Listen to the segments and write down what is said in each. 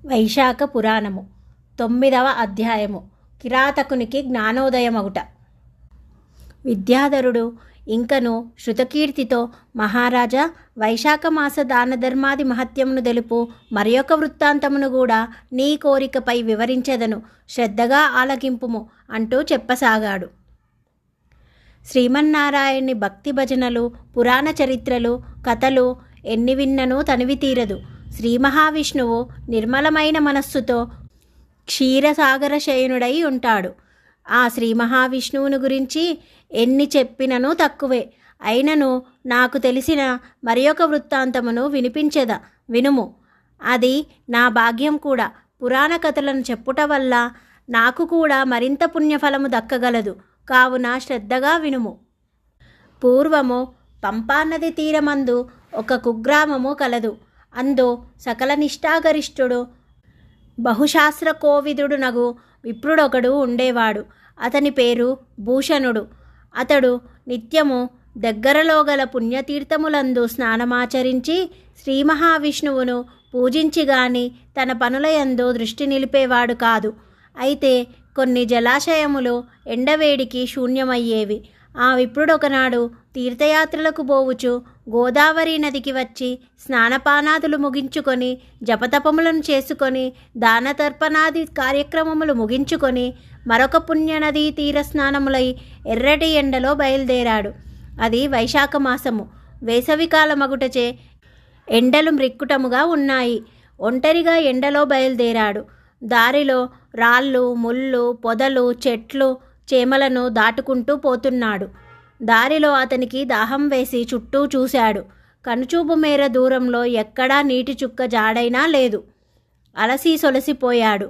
వైశాఖ పురాణము 9వ అధ్యాయము. కిరాతకునికి జ్ఞానోదయమగుట. విద్యాధరుడు ఇంకను శృతకీర్తితో, మహారాజా, వైశాఖ మాస దానధర్మాది మహత్యమును తెలుపు మరియొక వృత్తాంతమును కూడా నీ కోరికపై వివరించెదను, శ్రద్ధగా ఆలకింపుము అంటూ చెప్పసాగాడు. శ్రీమన్నారాయణ్ణి భక్తి భజనలు, పురాణ చరిత్రలు, కథలు ఎన్ని విన్ననూ తనివి తీరదు. శ్రీ మహావిష్ణువు నిర్మలమైన మనస్సుతో క్షీరసాగర శయనుడై ఉంటాడు. ఆ శ్రీ మహావిష్ణువుని గురించి ఎన్ని చెప్పినను తక్కువే. అయినను నాకు తెలిసిన మరి ఒక వృత్తాంతమును వినిపించెద, వినుము. అది నా భాగ్యం కూడా. పురాణ కథలను చెప్పుట వల్ల నాకు కూడా మరింత పుణ్యఫలము దక్కగలదు. కావున శ్రద్ధగా వినుము. పూర్వము పంపానది తీరమందు ఒక కుగ్రామము కలదు. అందు సకల నిష్ఠాగరిష్ఠుడు బహుశాస్త్ర కోవిదుడునగు విప్రుడొకడు ఉండేవాడు. అతని పేరు భూషణుడు. అతడు నిత్యము దగ్గరలో గల పుణ్యతీర్థములందు స్నానమాచరించి శ్రీ మహావిష్ణువును పూజించి గాని తన పనులయందు దృష్టి నిలిపేవాడు కాదు. అయితే కొన్ని జలాశయములు ఎండవేడికి శూన్యమయ్యేవి. ఆ విప్రుడొకనాడు తీర్థయాత్రలకు పోవుచు గోదావరి నదికి వచ్చి స్నానపానాదులు ముగించుకొని, జపతపములను చేసుకొని, దానతర్పణాది కార్యక్రమములు ముగించుకొని మరొక పుణ్యనదీ తీర స్నానములై ఎర్రటి ఎండలో బయలుదేరాడు. అది వైశాఖ మాసము. వేసవికాలమగుటచే ఎండలు మ్రిక్కుటముగా ఉన్నాయి. ఒంటరిగా ఎండలో బయలుదేరాడు. దారిలో రాళ్ళు, ముళ్ళు, పొదలు, చెట్లు, చేమలను దాటుకుంటూ పోతున్నాడు. దారిలో అతనికి దాహం వేసి చుట్టూ చూశాడు. కనుచూపు మేర దూరంలో ఎక్కడా నీటి చుక్క జాడైనా లేదు. అలసి సొలసిపోయాడు.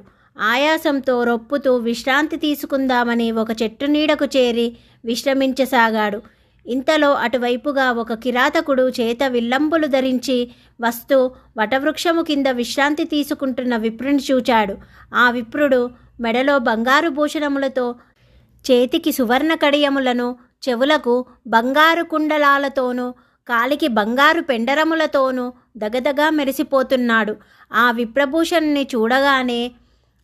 ఆయాసంతో రొప్పుతూ విశ్రాంతి తీసుకుందామని ఒక చెట్టు నీడకు చేరి విశ్రమించసాగాడు. ఇంతలో అటువైపుగా ఒక కిరాతకుడు చేత విల్లంబులు ధరించి వస్తూ వటవృక్షము కింద విశ్రాంతి తీసుకుంటున్న విప్రుని చూచాడు. ఆ విప్రుడు మెడలో బంగారు భూషణములతో, చేతికి సువర్ణ కడియములను, చెవులకు బంగారు కుండలాలతోనూ, కాలికి బంగారు పెండరములతోనూ దగదగా మెరిసిపోతున్నాడు. ఆ విప్రభూషణుని చూడగానే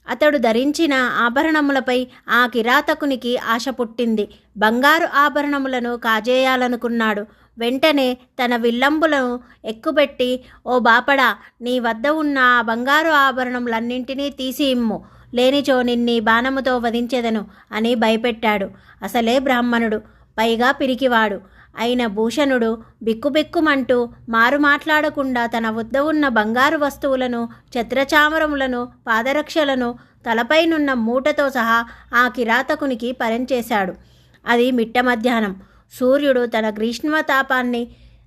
అతడు ధరించిన ఆభరణములపై ఆ కిరాతకునికి ఆశ పుట్టింది. బంగారు ఆభరణములను కాజేయాలనుకున్నాడు. వెంటనే తన విల్లంబులను ఎక్కుబెట్టి, ఓ బాపడా, నీ వద్ద ఉన్న ఆ బంగారు ఆభరణములన్నింటినీ తీసి ఇమ్ము, లేనిచో నిన్ని బాణముతో వధించెదను అని భయపెట్టాడు. అసలే బ్రాహ్మణుడు, పైగా పిరికివాడు అయిన భూషణుడు బిక్కుబిక్కుమంటూ మారు మాట్లాడకుండా తన వద్ద ఉన్న బంగారు వస్తువులను, ఛత్రచామరములను, పాదరక్షలను, తలపైనున్న మూటతో సహా ఆ కిరాతకునికి పరంచేశాడు. అది మిట్ట మధ్యాహ్నం. సూర్యుడు తన గ్రీష్మతాపాన్ని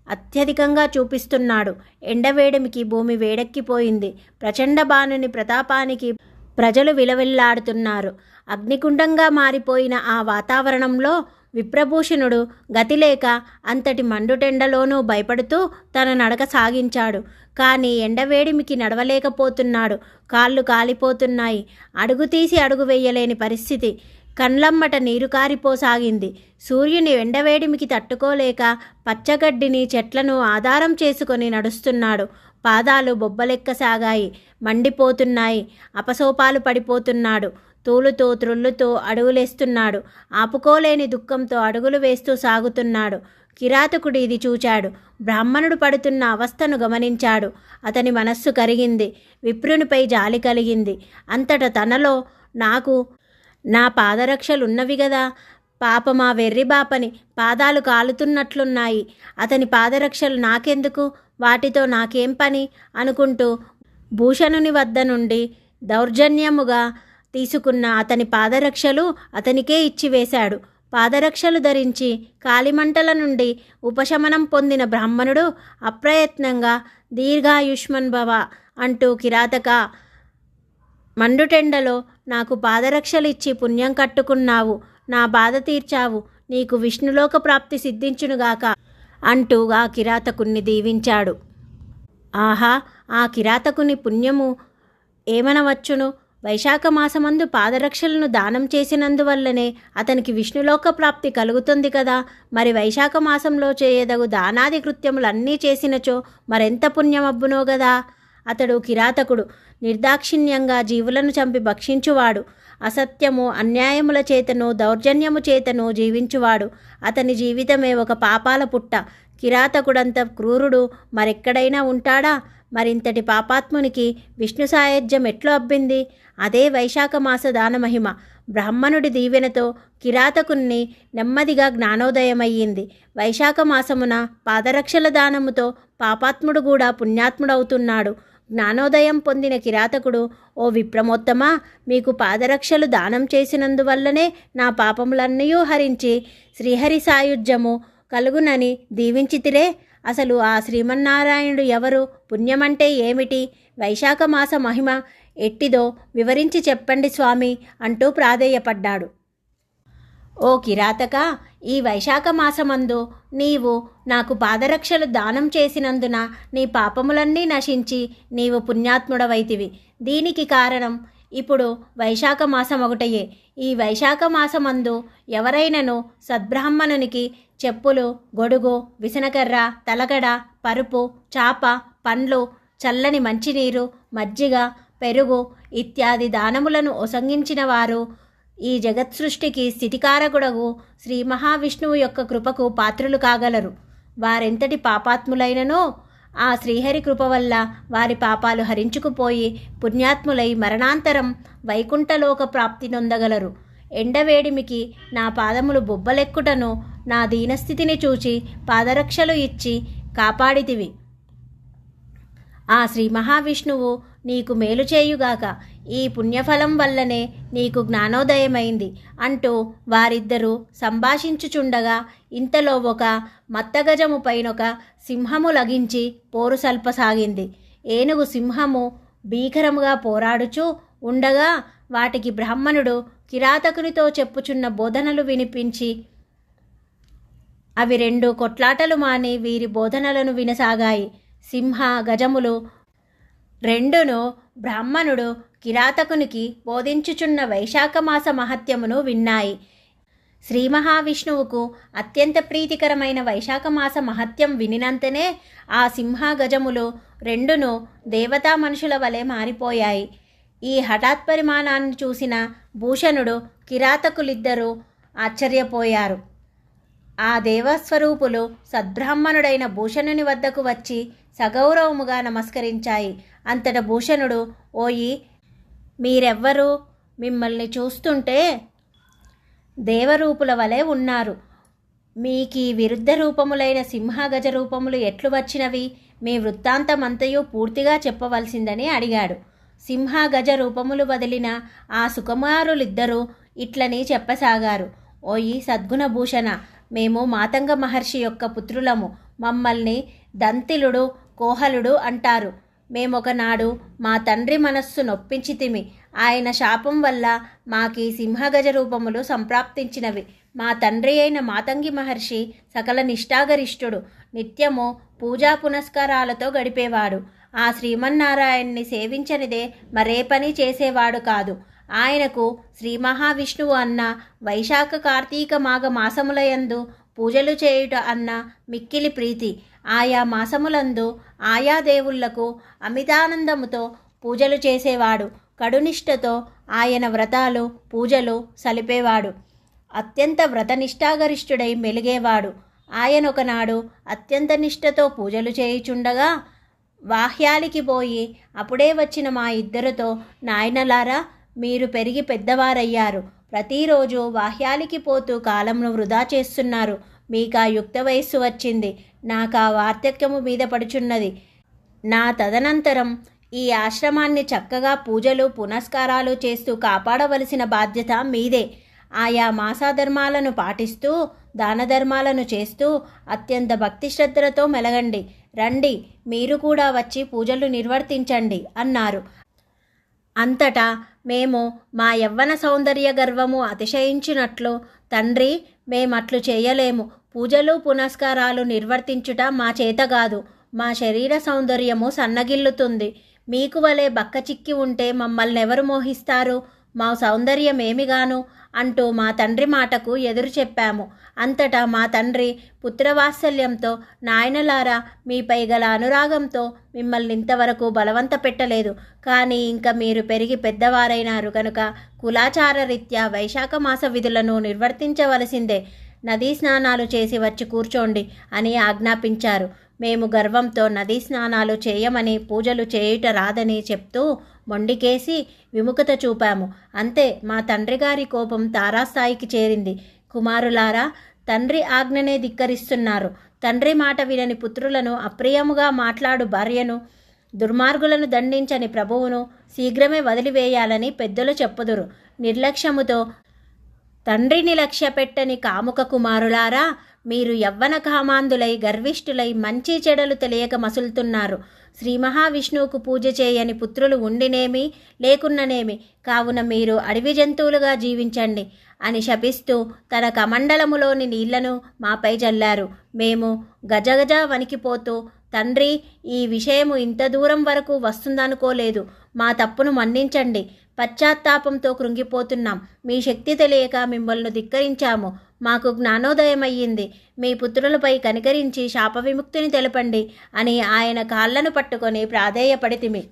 అత్యధికంగా చూపిస్తున్నాడు. ఎండవేడిమికి భూమి వేడెక్కిపోయింది. ప్రచండ బాణుని ప్రతాపానికి ప్రజలు విలవిల్లాడుతున్నారు. అగ్నికుండంగా మారిపోయిన ఆ వాతావరణంలో విప్రభూషణుడు గతిలేక అంతటి మండుటెండలోనూ భయపడుతూ తన నడక సాగించాడు. కానీ ఎండవేడిమికి నడవలేకపోతున్నాడు. కాళ్ళు కాలిపోతున్నాయి. అడుగు తీసి అడుగు వేయలేని పరిస్థితి. కండ్లమ్మట నీరు కారిపోసాగింది. సూర్యుని ఎండవేడిమికి తట్టుకోలేక పచ్చగడ్డిని, చెట్లను ఆధారం చేసుకొని నడుస్తున్నాడు. పాదాలు బొబ్బలెక్కసాగాయి, మండిపోతున్నాయి. అపసోపాలు పడిపోతున్నాడు. తూలుతో త్రుళ్ళుతో అడుగులేస్తున్నాడు. ఆపుకోలేని దుఃఖంతో అడుగులు వేస్తూ సాగుతున్నాడు. కిరాతకుడు ఇది చూచాడు. బ్రాహ్మణుడు పడుతున్న అవస్థను గమనించాడు. అతని మనస్సు కరిగింది. విప్రునిపై జాలి కలిగింది. అంతటా తనలో, నాకు నా పాదరక్షలున్నవి గదా, పాపమా వెర్రి బాపని, పాదాలు కాలుతున్నట్లున్నాయి, అతని పాదరక్షలు నాకెందుకు, వాటితో నాకేం పని అనుకుంటూ భూషణుని వద్ద నుండి దౌర్జన్యముగా తీసుకున్న అతని పాదరక్షలు అతనికే ఇచ్చివేశాడు. పాదరక్షలు ధరించి కాలిమంటల నుండి ఉపశమనం పొందిన బ్రాహ్మణుడు అప్రయత్నంగా దీర్ఘాయుష్మన్ భవ అంటూ, కిరాతక, మండుటెండలో నాకు పాదరక్షలు ఇచ్చి పుణ్యం కట్టుకున్నావు, నా బాధ తీర్చావు, నీకు విష్ణులోక ప్రాప్తి సిద్ధించునుగాక అంటూ ఆ కిరాతకుణ్ణి దీవించాడు. ఆహా, ఆ కిరాతకుని పుణ్యము ఏమనవచ్చును? వైశాఖ మాసమందు పాదరక్షలను దానం చేసినందువల్లనే అతనికి విష్ణులోక ప్రాప్తి కలుగుతుంది కదా. మరి వైశాఖ మాసంలో చేయదగు దానాది కృత్యములన్నీ చేసినచో మరెంత పుణ్యమబ్బునో గదా. అతడు కిరాతకుడు, నిర్దాక్షిణ్యంగా జీవులను చంపి భక్షించువాడు, అసత్యము అన్యాయముల చేతను దౌర్జన్యము చేతను జీవించువాడు. అతని జీవితమే ఒక పాపాల పుట్ట. కిరాతకుడంత క్రూరుడు మరెక్కడైనా ఉంటాడా? మరింతటి పాపాత్మునికి విష్ణు సాయుధ్యం ఎట్లు అబ్బింది? అదే వైశాఖ మాస దానమహిమ. బ్రాహ్మణుడి దీవెనతో కిరాతకుణ్ణి నెమ్మదిగా జ్ఞానోదయమయ్యింది. వైశాఖ మాసమున పాదరక్షల దానముతో పాపాత్ముడు కూడా పుణ్యాత్ముడవుతున్నాడు. జ్ఞానోదయం పొందిన కిరాతకుడు, ఓ విప్రమోత్తమా, మీకు పాదరక్షలు దానం చేసినందువల్లనే నా పాపములన్నీ హరించి శ్రీహరి సాయుధ్యము కలుగునని దీవించితిరే. అసలు ఆ శ్రీమన్నారాయణుడు ఎవరు? పుణ్యమంటే ఏమిటి? వైశాఖ మాస మహిమ ఎట్టిదో వివరించి చెప్పండి స్వామి అంటూ ప్రాధేయపడ్డాడు. ఓ కిరాతక, ఈ వైశాఖ మాసమందు నీవు నాకు పాదరక్షలు దానం చేసినందున నీ పాపములన్నీ నశించి నీవు పుణ్యాత్ముడవైతివి. దీనికి కారణం ఇప్పుడు వైశాఖ మాసం ఒకటయే. ఈ వైశాఖ మాసమందు ఎవరైనను సద్బ్రాహ్మణునికి చెప్పులు, గొడుగు, విసనకర్ర, తలగడ, పరుపు, చాప, పండ్లు, చల్లని మంచినీరు, మజ్జిగ, పెరుగు ఇత్యాది దానములను ఒసంగించిన వారు ఈ జగత్సృష్టికి స్థితికారకుడగు శ్రీ మహావిష్ణువు యొక్క కృపకు పాత్రులు కాగలరు. వారెంతటి పాపాత్ములైననో ఆ శ్రీహరి కృప వల్ల వారి పాపాలు హరించుకుపోయి పుణ్యాత్ములై మరణాంతరం వైకుంఠలోక ప్రాప్తి నొందగలరు. ఎండవేడిమికి నా పాదములు బొబ్బలెక్కుటను నా దీనస్థితిని చూచి పాదరక్షలు ఇచ్చి కాపాడితివి. ఆ శ్రీ మహావిష్ణువు నీకు మేలు చేయుగాక. ఈ పుణ్యఫలం వల్లనే నీకు జ్ఞానోదయమైంది అంటూ వారిద్దరూ సంభాషించుచుండగా ఇంతలో ఒక మత్తగజము పైనొక సింహము లగించి పోరు సల్పసాగింది. ఏనుగు సింహము భీకరముగా పోరాడుచూ ఉండగా వాటికి బ్రాహ్మణుడు కిరాతకునితో చెప్పుచున్న బోధనలు వినిపించి అవి రెండు కొట్లాటలు మాని వీరి బోధనలను వినసాగాయి. సింహ గజములు రెండును బ్రాహ్మణుడు కిరాతకునికి బోధించుచున్న వైశాఖ మాస మహత్యమును విన్నాయి. శ్రీ మహావిష్ణువుకు అత్యంత ప్రీతికరమైన వైశాఖ మాస మహత్యం వినినంతనే ఆ సింహ గజములు రెండును దేవతా మనుషుల వలె మారిపోయాయి. ఈ హఠాత్ పరిమాణాన్ని చూసిన భూషణుడు, కిరాతకులిద్దరూ ఆశ్చర్యపోయారు. ఆ దేవస్వరూపులు సద్బ్రాహ్మణుడైన భూషణుని వద్దకు వచ్చి సగౌరవముగా నమస్కరించాయి. అంతట భూషణుడు, ఓయి, మీరెవ్వరు? మిమ్మల్ని చూస్తుంటే దేవరూపుల వలె ఉన్నారు. మీకీ విరుద్ధ రూపములైన సింహ గజ రూపములు ఎట్లు వచ్చినవి? మీ వృత్తాంతమంతయు పూర్తిగా చెప్పవలసిందని అడిగాడు. సింహ గజ రూపములు వదిలిన ఆ సుకుమారులిద్దరూ ఇట్లని చెప్పసాగారు. ఓయి సద్గుణభూషణ, మేము మాతంగ మహర్షి యొక్క పుత్రులము. మమ్మల్ని దంతిలుడు, కోహలుడు అంటారు. మేమొకనాడు మా తండ్రి మనస్సు నొప్పించితిమి. ఆయన శాపం వల్ల మాకీ సింహగజ రూపములు సంప్రాప్తించినవి. మా తండ్రి అయిన మాతంగి మహర్షి సకల నిష్ఠాగరిష్ఠుడు. నిత్యము పూజా పునస్కారాలతో గడిపేవాడు. ఆ శ్రీమన్నారాయణ్ణి సేవించనిదే మరే పని చేసేవాడు కాదు. ఆయనకు శ్రీ మహావిష్ణువు అన్న వైశాఖ కార్తీక మాఘ మాసములయందు పూజలు చేయుట అన్న మిక్కిలి ప్రీతి. ఆయా మాసములందు ఆయా దేవుళ్లకు అమితానందముతో పూజలు చేసేవాడు. కడునిష్టతో ఆయన వ్రతాలు పూజలు సలిపేవాడు. అత్యంత వ్రతనిష్ఠాగరిష్ఠుడై మెలిగేవాడు. ఆయనొకనాడు అత్యంత నిష్ఠతో పూజలు చేయుచుండగా వాహ్యాలికి పోయి అప్పుడే వచ్చిన మా ఇద్దరితో, నాయనలారా, మీరు పెరిగి పెద్దవారయ్యారు. ప్రతిరోజు వాహ్యాలికి పోతూ కాలంను వృధా చేస్తున్నారు. మీకా యుక్త వయస్సు వచ్చింది. నాకా వార్ధక్యము మీద పడుచున్నది. నా తదనంతరం ఈ ఆశ్రమాన్ని చక్కగా పూజలు పునస్కారాలు చేస్తూ కాపాడవలసిన బాధ్యత మీదే. ఆయా మాసాధర్మాలను పాటిస్తూ దానధర్మాలను చేస్తూ అత్యంత భక్తి శ్రద్ధలతో మెలగండి. రండి, మీరు కూడా వచ్చి పూజలు నిర్వర్తించండి అన్నారు. అంతటా మేము మా యవ్వన సౌందర్య గర్వము అతిశయించినట్లు, తండ్రి, మేమట్లు చేయలేము. పూజలు పునస్కారాలు నిర్వర్తించుట మా చేతగాదు. మా శరీర సౌందర్యము సన్నగిల్లుతుంది. మీకు వలె బక్క చిక్కి ఉంటే మమ్మల్ని ఎవరు మోహిస్తారు? మా సౌందర్యం ఏమిగాను అంటూ మా తండ్రి మాటకు ఎదురు చెప్పాము. అంతటా మా తండ్రి పుత్రవాత్సల్యంతో, నాయనలారా, మీపై గల అనురాగంతో మిమ్మల్ని ఇంతవరకు బలవంత పెట్టలేదు. కానీ ఇంకా మీరు పెరిగి పెద్దవారైనారు కనుక కులాచార రీత్యా వైశాఖ మాస విధులను నిర్వర్తించవలసిందే. నదీ స్నానాలు చేసి వచ్చి కూర్చోండి అని ఆజ్ఞాపించారు. మేము గర్వంతో నదీ స్నానాలు చేయమని, పూజలు చేయుట రాదని చెప్తూ మొండికేసి విముఖత చూపాము. అంతే, మా తండ్రి గారి కోపం తారాస్థాయికి చేరింది. కుమారులారా, తండ్రి ఆజ్ఞనే ధిక్కరిస్తున్నారు. తండ్రి మాట వినని పుత్రులను, అప్రియముగా మాట్లాడు భార్యను, దుర్మార్గులను దండించని ప్రభువును శీఘ్రమే వదిలివేయాలని పెద్దలు చెప్పుదురు. నిర్లక్ష్యముతో తండ్రిని లక్ష్యపెట్టని కాముక కుమారులారా, మీరు యవ్వన కామాంధులై గర్విష్ఠులై మంచి చెడలు తెలియక మసులుతున్నారు. శ్రీ మహావిష్ణువుకు పూజ చేయని పుత్రులు ఉండినేమి లేకున్ననేమి, కావున మీరు అడవి జంతువులుగా జీవించండి అని శపిస్తూ తన కమండలములోని నీళ్లను మాపై జల్లారు. మేము గజగజ వణికిపోతూ, తండ్రి, ఈ విషయము ఇంత దూరం వరకు వస్తుందనుకోలేదు. మా తప్పును మన్నించండి. పశ్చాత్తాపంతో కృంగిపోతున్నాం. మీ శక్తి తెలియక మిమ్మల్ని ధిక్కరించాము. మాకు జ్ఞానోదయమయ్యింది. మీ పుత్రులపై కనికరించి శాప విముక్తిని తెలపండి అని ఆయన కాళ్లను పట్టుకొని ప్రాధేయపడితిమి.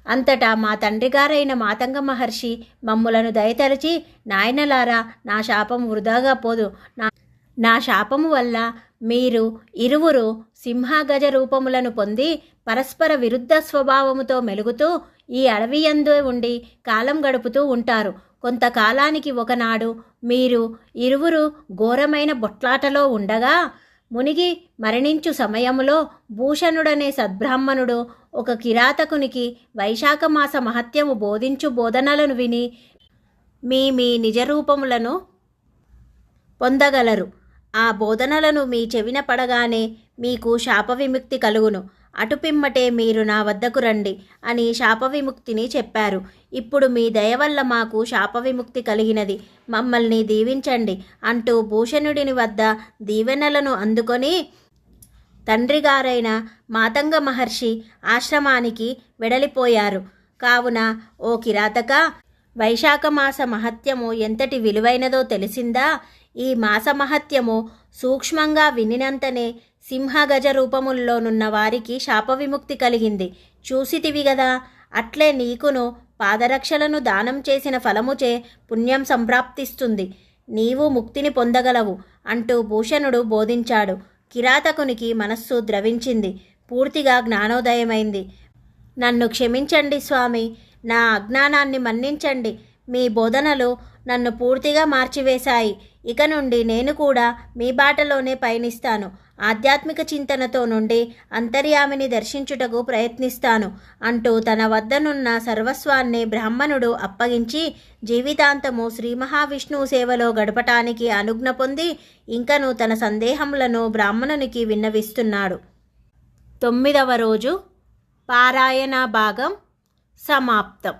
అంతటా మా తండ్రిగారైన మాతంగ మహర్షి మమ్ములను దయతలచి, నాయనలారా, నా శాపము వృధాగా పోదు. నా శాపము వల్ల మీరు ఇరువురు సింహగజ రూపములను పొంది పరస్పర విరుద్ధ స్వభావముతో మెలుగుతూ ఈ అడవియందు ఉండి కాలం గడుపుతూ ఉంటారు. కొంతకాలానికి ఒకనాడు మీరు ఇరువురు ఘోరమైన బొట్లాటలో ఉండగా, మునిగి మరణించు సమయములో భూషణుడనే సద్బ్రాహ్మణుడు ఒక కిరాతకునికి వైశాఖమాస మహత్యము బోధించు బోధనలను విని మీ మీ నిజరూపములను పొందగలరు. ఆ బోధనలను మీ చెవిన పడగానే మీకు శాప విముక్తి కలుగును. అటుపిమ్మటే మీరు నా వద్దకు రండి అని శాప విముక్తిని చెప్పారు. ఇప్పుడు మీ దయ వల్ల మాకు శాప విముక్తి కలిగినది. మమ్మల్ని దీవించండి అంటూ భూషణుడిని వద్ద దీవెనలను అందుకొని తండ్రిగారైన మాతంగ మహర్షి ఆశ్రమానికి వెడలిపోయారు. కావున ఓ కిరాతక, వైశాఖమాస మహత్యము ఎంతటి విలువైనదో తెలిసిందా? ఈ మాస మహత్యము సూక్ష్మంగా వినినంతనే సింహగజ రూపముల్లోనున్న వారికి శాప విముక్తి కలిగింది. చూసితివి గదా, అట్లే నీకును పాదరక్షలను దానం చేసిన ఫలముచే పుణ్యం సంప్రాప్తిస్తుంది. నీవు ముక్తిని పొందగలవు అంటూ భూషణుడు బోధించాడు. కిరాతకునికి మనస్సు ద్రవించింది. పూర్తిగా జ్ఞానోదయమైంది. నన్ను క్షమించండి స్వామి, నా అజ్ఞానాన్ని మన్నించండి. మీ బోధనలు నన్ను పూర్తిగా మార్చివేశాయి. ఇక నుండి నేను కూడా మీ బాటలోనే పయనిస్తాను. ఆధ్యాత్మిక చింతనతో నుండి అంతర్యామిని దర్శించుటకు ప్రయత్నిస్తాను అంటూ తన వద్దనున్న సర్వస్వాన్ని బ్రాహ్మణుడు అప్పగించి జీవితాంతము శ్రీ మహావిష్ణువు సేవలో గడపటానికి అనుజ్ఞ పొంది ఇంకను తన సందేహములను బ్రాహ్మణునికి విన్నవిస్తున్నాడు. 9వ రోజు పారాయణ భాగం సమాప్తం.